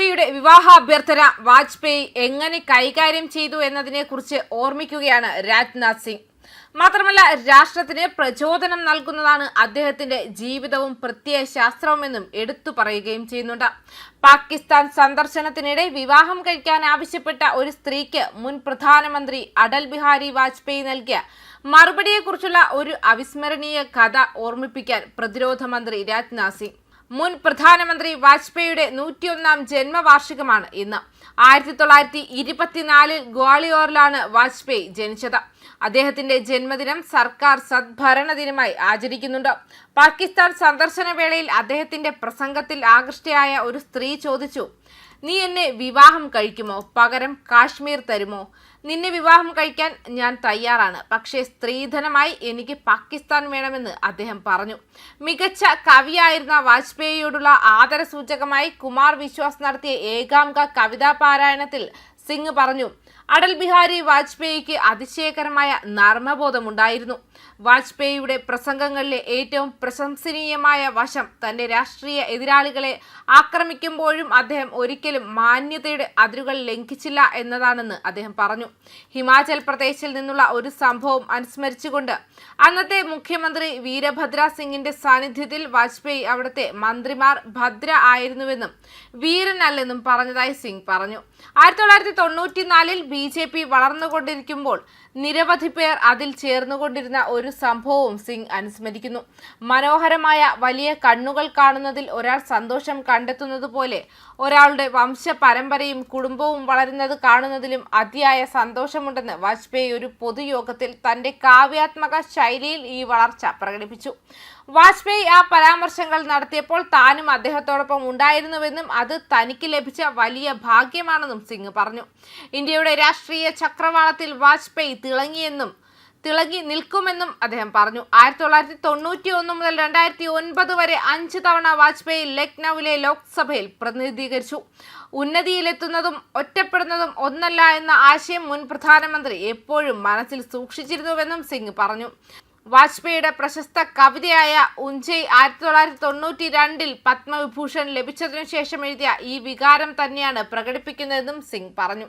സ്ത്രീയുടെ വിവാഹാഭ്യർത്ഥന വാജ്പേയി എങ്ങനെ കൈകാര്യം ചെയ്തു എന്നതിനെക്കുറിച്ച് ഓർമ്മിക്കുകയാണ് രാജ്നാഥ് സിംഗ്. മാത്രമല്ല, രാഷ്ട്രത്തിന് പ്രചോദനം നൽകുന്നതാണ് അദ്ദേഹത്തിന്റെ ജീവിതവും പ്രത്യയശാസ്ത്രവുമെന്നും എടുത്തു പറയുകയും ചെയ്യുന്നുണ്ട്. പാകിസ്ഥാൻ സന്ദർശനത്തിനിടെ വിവാഹം കഴിക്കാൻ ആവശ്യപ്പെട്ട ഒരു സ്ത്രീക്ക് മുൻ പ്രധാനമന്ത്രി അടൽ ബിഹാരി വാജ്പേയി നൽകിയ മറുപടിയെക്കുറിച്ചുള്ള ഒരു അവിസ്മരണീയ കഥ ഓർമ്മിപ്പിക്കാൻ പ്രതിരോധ മന്ത്രി രാജ്നാഥ് സിംഗ്. മുൻ പ്രധാനമന്ത്രി വാജ്പേയിയുടെ 101ാം ജന്മവാർഷികമാണ് ഇന്ന്. 1924 ഗ്വാളിയോറിലാണ് വാജ്പേയി ജനിച്ചത്. അദ്ദേഹത്തിന്റെ ജന്മദിനം സർക്കാർ സദ്ഭരണ ദിനമായി ആചരിക്കുന്നുണ്ട്. പാകിസ്ഥാൻ സന്ദർശന വേളയിൽ അദ്ദേഹത്തിന്റെ പ്രസംഗത്തിൽ ആകൃഷ്ടയായ ഒരു സ്ത്രീ ചോദിച്ചു, "നീ എന്നെ വിവാഹം കഴിക്കുമോ? പകരം കാശ്മീർ തരുമോ? നിന്നെ വിവാഹം കഴിക്കാൻ ഞാൻ തയ്യാറാണ്, പക്ഷേ സ്ത്രീധനമായി എനിക്ക് പാകിസ്ഥാൻ വേണമെന്ന് അദ്ദേഹം പറഞ്ഞു. മികച്ച കവിയായിരുന്ന വാജ്പേയിയോടുള്ള ആദരസൂചകമായി കുമാർ വിശ്വാസ് നടത്തിയ ഏകാംഗ കവിതാ പാരായണത്തിൽ സിംഗ് പറഞ്ഞു, അടൽ ബിഹാരി വാജ്പേയിക്ക് അതിശയകരമായ നർമ്മബോധമുണ്ടായിരുന്നു. വാജ്പേയിയുടെ പ്രസംഗങ്ങളിലെ ഏറ്റവും പ്രശംസനീയമായ വശം തന്റെ രാഷ്ട്രീയ എതിരാളികളെ ആക്രമിക്കുമ്പോഴും അദ്ദേഹം ഒരിക്കലും മാന്യതയുടെ അതിരുകൾ ലംഘിച്ചില്ല എന്നതാണെന്ന് അദ്ദേഹം പറഞ്ഞു. ഹിമാചൽ പ്രദേശിൽ നിന്നുള്ള ഒരു സംഭവം അനുസ്മരിച്ചുകൊണ്ട് അന്നത്തെ മുഖ്യമന്ത്രി വീരഭദ്ര സിംഗിന്റെ സാന്നിധ്യത്തിൽ വാജ്പേയി അവിടുത്തെ മന്ത്രിമാർ ഭദ്ര ആയിരുന്നുവെന്നും വീരനല്ലെന്നും പറഞ്ഞതായി സിംഗ് പറഞ്ഞു. 1994-ൽ BJP വളർന്നുകൊണ്ടിരിക്കുമ്പോൾ നിരവധി പേർ അതിൽ ചേർന്നുകൊണ്ടിരുന്ന ഒരു സംഭവവും സിംഗ് അനുസ്മരിക്കുന്നു. മനോഹരമായ വലിയ കണ്ണുകൾ കാണുന്നതിൽ ഒരാൾ സന്തോഷം കണ്ടെത്തുന്നത് പോലെ ഒരാളുടെ വംശ പരമ്പരയും കുടുംബവും വളരുന്നത് കാണുന്നതിലും അതിയായ സന്തോഷമുണ്ടെന്ന് വാജ്പേയി ഒരു പൊതുയോഗത്തിൽ തന്റെ കാവ്യാത്മക ശൈലിയിൽ ഈ വളർച്ച പ്രകടിപ്പിച്ചു. വാജ്പേയി ആ പരാമർശങ്ങൾ നടത്തിയപ്പോൾ താനും അദ്ദേഹത്തോടൊപ്പം ഉണ്ടായിരുന്നുവെന്നും അത് തനിക്ക് ലഭിച്ച വലിയ ഭാഗ്യമാണെന്നും സിംഗ് പറഞ്ഞു. ഇന്ത്യയുടെ രാഷ്ട്രീയ ചക്രവാളത്തിൽ വാജ്പേയി തിളങ്ങി നിൽക്കുമെന്നും അദ്ദേഹം പറഞ്ഞു. 1991 മുതൽ 2009 വരെ 5 തവണ വാജ്പേയി ലക്നൌവിലെ ലോക്സഭയിൽ പ്രതിനിധീകരിച്ചു. ഉന്നതിയിലെത്തുന്നതും ഒറ്റപ്പെടുന്നതും ഒന്നല്ല എന്ന ആശയം മുൻ പ്രധാനമന്ത്രി എപ്പോഴും മനസ്സിൽ സൂക്ഷിച്ചിരുന്നുവെന്നും സിംഗ് പറഞ്ഞു. വാജ്പേയിയുടെ പ്രശസ്ത കവിതയായ ഉഞ്ചൈ 1992-ൽ പത്മവിഭൂഷൺ ലഭിച്ചതിനു ശേഷം എഴുതിയ ഈ വികാരം തന്നെയാണ് പ്രകടിപ്പിക്കുന്നതെന്നും സിംഗ് പറഞ്ഞു.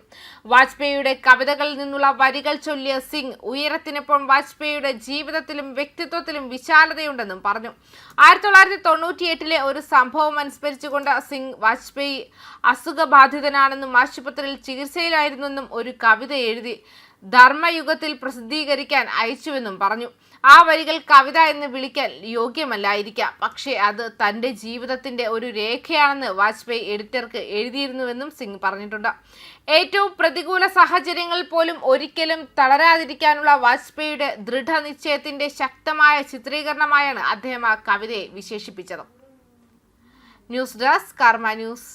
വാജ്പേയിയുടെ കവിതകളിൽ നിന്നുള്ള വരികൾ ചൊല്ലിയ സിംഗ് ഉയരത്തിനൊപ്പം വാജ്പേയിയുടെ ജീവിതത്തിലും വ്യക്തിത്വത്തിലും വിശാലതയുണ്ടെന്നും പറഞ്ഞു. 1998-ലെ ഒരു സംഭവം അനുസ്മരിച്ചുകൊണ്ട് സിംഗ് വാജ്പേയി അസുഖബാധിതനാണെന്നും ആശുപത്രിയിൽ ചികിത്സയിലായിരുന്നെന്നും ഒരു കവിത എഴുതി ധർമ്മയുഗത്തിൽ പ്രസിദ്ധീകരിക്കാൻ അയച്ചുവെന്നും പറഞ്ഞു. ആ വരികൾ കവിത എന്ന് വിളിക്കാൻ യോഗ്യമല്ലായിരിക്കാം, പക്ഷേ അത് തന്റെ ജീവിതത്തിന്റെ ഒരു രേഖയാണെന്ന് വാജ്പേയി എഡിറ്റർക്ക് എഴുതിയിരുന്നുവെന്നും സിംഗ് പറഞ്ഞിട്ടുണ്ട്. ഏറ്റവും പ്രതികൂല സാഹചര്യങ്ങളിൽ പോലും ഒരിക്കലും തളരാതിരിക്കാനുള്ള വാജ്പേയിയുടെ ദൃഢനിശ്ചയത്തിന്റെ ശക്തമായ ചിത്രീകരണമായാണ് അദ്ദേഹം ആ കവിതയെ വിശേഷിപ്പിച്ചത്. ന്യൂസ് ഡെസ്ക് കർമ്മ ന്യൂസ്.